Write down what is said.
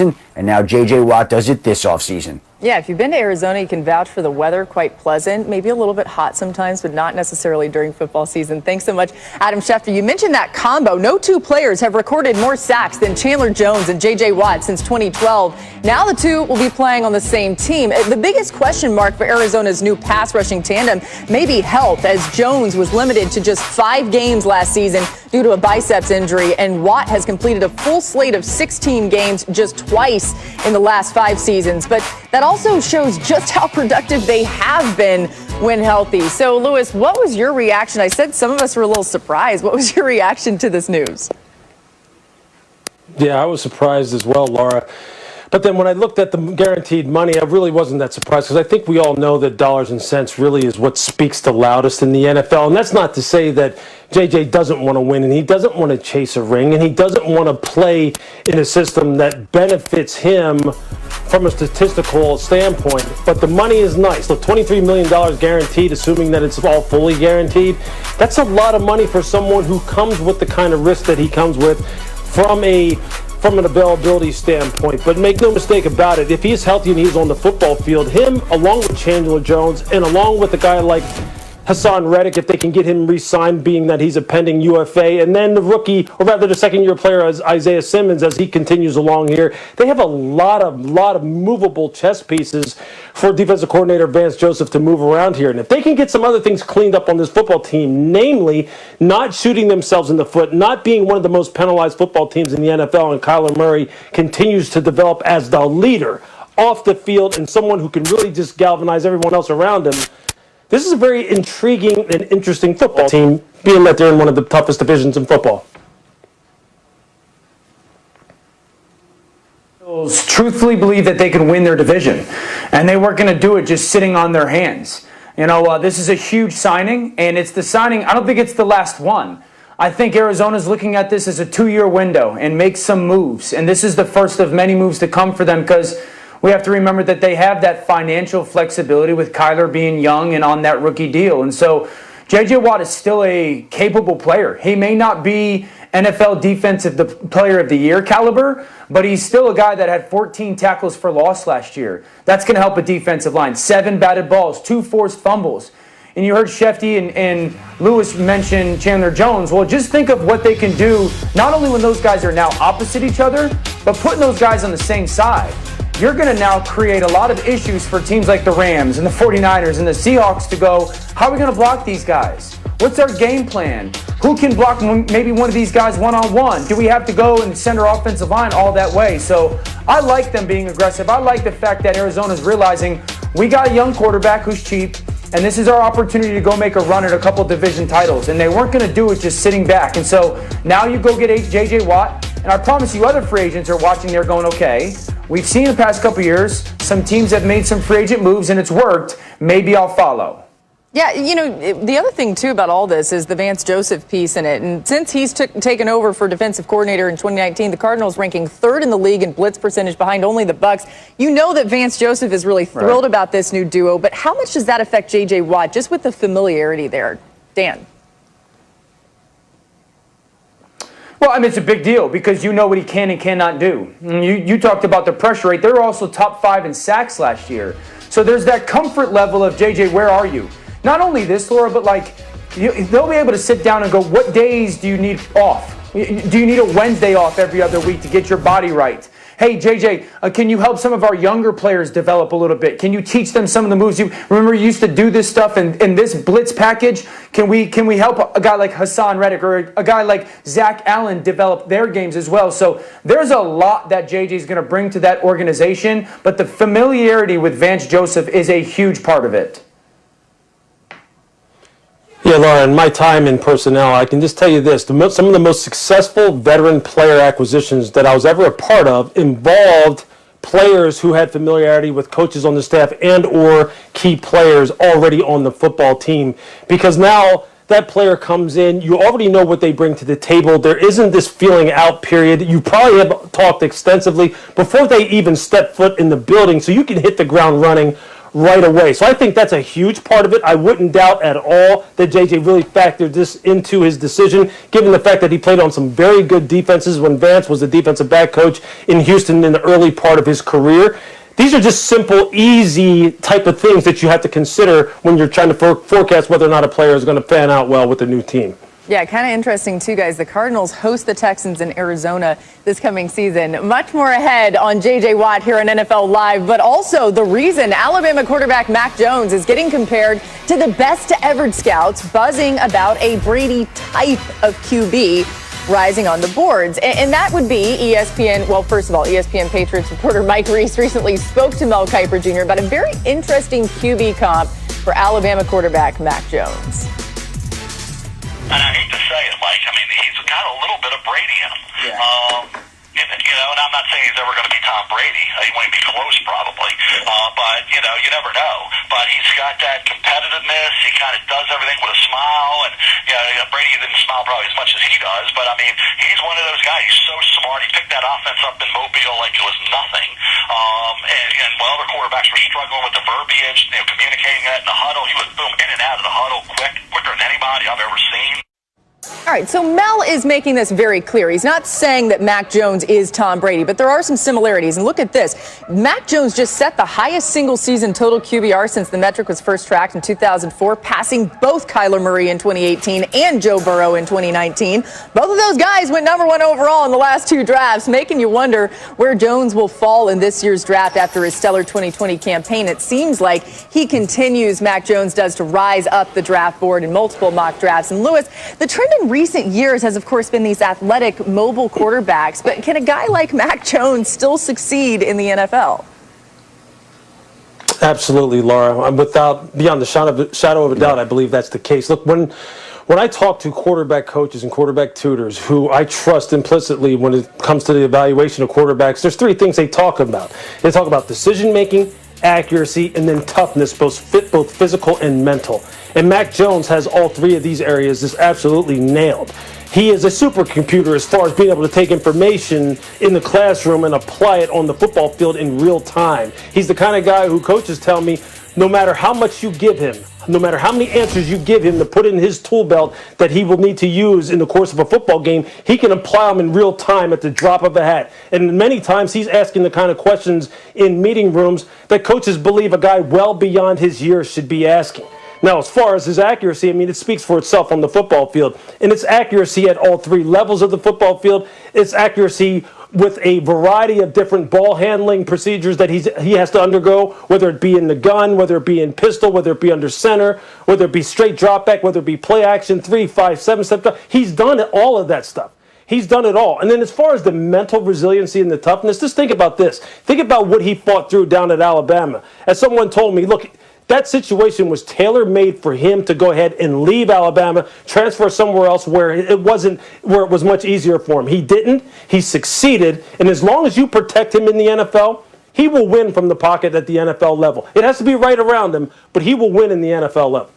and now J.J. Watt does it this offseason. Yeah, if you've been to Arizona, you can vouch for the weather, quite pleasant, maybe a little bit hot sometimes, but not necessarily during football season. Thanks so much, Adam Schefter. You mentioned that combo. No two players have recorded more sacks than Chandler Jones and J.J. Watt since 2012. Now the two will be playing on the same team. The biggest question mark for Arizona's new pass rushing tandem may be health, as Jones was limited to just 5 games last season due to a biceps injury, and Watt has completed a full slate of 16 games just twice in the last 5 seasons. But that also shows just how productive they have been when healthy. So, Lewis, what was your reaction? I said some of us were a little surprised. What was your reaction to this news? Yeah, I was surprised as well, Laura. But then when I looked at the guaranteed money, I really wasn't that surprised, because I think we all know that dollars and cents really is what speaks the loudest in the NFL. And that's not to say that JJ doesn't want to win, and he doesn't want to chase a ring, and he doesn't want to play in a system that benefits him from a statistical standpoint. But the money is nice. Look, $23 million guaranteed, assuming that it's all fully guaranteed. That's a lot of money for someone who comes with the kind of risk that he comes with from an availability standpoint. But make no mistake about it, if he's healthy and he's on the football field, him along with Chandler Jones and along with a guy like Hassan Reddick, if they can get him re-signed, being that he's a pending UFA, and then the rookie, or rather the second-year player, as Isaiah Simmons, as he continues along here, they have a lot of movable chess pieces for defensive coordinator Vance Joseph to move around here. And if they can get some other things cleaned up on this football team, namely not shooting themselves in the foot, not being one of the most penalized football teams in the NFL, and Kyler Murray continues to develop as the leader off the field and someone who can really just galvanize everyone else around him, this is a very intriguing and interesting football team, being that they're in one of the toughest divisions in football. Truthfully believe that they can win their division, and they weren't going to do it just sitting on their hands. You know, this is a huge signing, and it's the signing. I don't think it's the last one. I think Arizona's looking at this as a 2-year window and make some moves, and this is the first of many moves to come for them, because we have to remember that they have that financial flexibility with Kyler being young and on that rookie deal. And so J.J. Watt is still a capable player. He may not be NFL Defensive Player of the Year caliber, but he's still a guy that had 14 tackles for loss last year. That's going to help a defensive line. 7 batted balls, 2 forced fumbles. And you heard Shefty and Lewis mention Chandler Jones. Well, just think of what they can do, not only when those guys are now opposite each other, but putting those guys on the same side. You're going to now create a lot of issues for teams like the Rams and the 49ers and the Seahawks to go, how are we going to block these guys? What's our game plan? Who can block maybe one of these guys one-on-one? Do we have to go and send our offensive line all that way? So I like them being aggressive. I like the fact that Arizona's realizing we got a young quarterback who's cheap, and this is our opportunity to go make a run at a couple division titles. And they weren't going to do it just sitting back. And so now you go get J.J. Watt, and I promise you other free agents are watching there going, okay, we've seen in the past couple years, some teams have made some free agent moves and it's worked. Maybe I'll follow. Yeah, you know, the other thing, too, about all this is the Vance Joseph piece in it. And since he's taken over for defensive coordinator in 2019, the Cardinals ranking 3rd in the league in blitz percentage behind only the Bucs. You know that Vance Joseph is really thrilled about this new duo. But how much does that affect J.J. Watt, just with the familiarity there? Dan? Well, I mean, it's a big deal because you know what he can and cannot do. You talked about the pressure rate. They were also top 5 in sacks last year. So there's that comfort level of, JJ, where are you? Not only this, Laura, but like they'll be able to sit down and go, what days do you need off? Do you need a Wednesday off every other week to get your body right? Hey, JJ, can you help some of our younger players develop a little bit? Can you teach them some of the moves? You remember you used to do this stuff in this blitz package? Can we help a guy like Hassan Reddick or a guy like Zach Allen develop their games as well? So there's a lot that JJ is going to bring to that organization, but the familiarity with Vance Joseph is a huge part of it. Yeah, Laura, in my time in personnel, I can just tell you this. Some of the most successful veteran player acquisitions that I was ever a part of involved players who had familiarity with coaches on the staff and or key players already on the football team. Because now that player comes in, you already know what they bring to the table. There isn't this feeling out period. You probably have talked extensively before they even step foot in the building, so you can hit the ground running right away. So I think that's a huge part of it. I wouldn't doubt at all that JJ really factored this into his decision, given the fact that he played on some very good defenses when Vance was the defensive back coach in Houston in the early part of his career. These are just simple, easy type of things that you have to consider when you're trying to forecast whether or not a player is going to pan out well with a new team. Yeah, kind of interesting, too, guys. The Cardinals host the Texans in Arizona this coming season. Much more ahead on J.J. Watt here on NFL Live, but also the reason Alabama quarterback Mac Jones is getting compared to the best-to-ever scouts, buzzing about a Brady type of QB rising on the boards. And that would be ESPN. Well, first of all, ESPN Patriots reporter Mike Reese recently spoke to Mel Kiper Jr. about a very interesting QB comp for Alabama quarterback Mac Jones. And I hate to say it, like, I mean, he's got a little bit of Brady in him. Yeah. You know, and I'm not saying he's ever going to be Tom Brady. He won't be close, probably. But, you know, you never know. But he's got that competitiveness. He kind of does everything with a smile. And, you know, Brady didn't smile probably as much as he does. But, I mean, he's one of those guys. He's so smart. He picked that offense up in Mobile like it was nothing. And while other quarterbacks were struggling with the verbiage, you know, communicating that in the huddle, he was, boom, in and out of the huddle quicker than anybody I've ever seen. All right, so Mel is making this very clear. He's not saying that Mac Jones is Tom Brady, but there are some similarities. And look at this. Mac Jones just set the highest single-season total QBR since the metric was first tracked in 2004, passing both Kyler Murray in 2018 and Joe Burrow in 2019. Both of those guys went #1 overall in the last two drafts, making you wonder where Jones will fall in this year's draft after his stellar 2020 campaign. It seems like he continues, Mac Jones does, to rise up the draft board in multiple mock drafts. And Lewis, the trend in recent years has, of course, been these athletic, mobile quarterbacks. But can a guy like Mac Jones still succeed in the NFL? Absolutely, Laura. Beyond the shadow of a doubt, I believe that's the case. Look, when I talk to quarterback coaches and quarterback tutors who I trust implicitly when it comes to the evaluation of quarterbacks, there's three things they talk about. They talk about decision-making, accuracy, and then toughness, both physical and mental. And Mac Jones has all three of these areas just absolutely nailed. He is a supercomputer as far as being able to take information in the classroom and apply it on the football field in real time. He's the kind of guy who coaches tell me no matter how much you give him, no matter how many answers you give him to put in his tool belt that he will need to use in the course of a football game, he can apply them in real time at the drop of a hat. And many times he's asking the kind of questions in meeting rooms that coaches believe a guy well beyond his years should be asking. Now, as far as his accuracy, I mean, it speaks for itself on the football field. And it's accuracy at all three levels of the football field. It's accuracy with a variety of different ball handling procedures that he has to undergo, whether it be in the gun, whether it be in pistol, whether it be under center, whether it be straight drop back, whether it be play action, 3, 5, 7-step drop. He's done all of that stuff. He's done it all. And then as far as the mental resiliency and the toughness, just think about this. Think about what he fought through down at Alabama. As someone told me, look, that situation was tailor-made for him to go ahead and leave Alabama, transfer somewhere else where it was much easier for him. He didn't. He succeeded. And as long as you protect him in the NFL, he will win from the pocket at the NFL level. It has to be right around him, but he will win in the NFL level.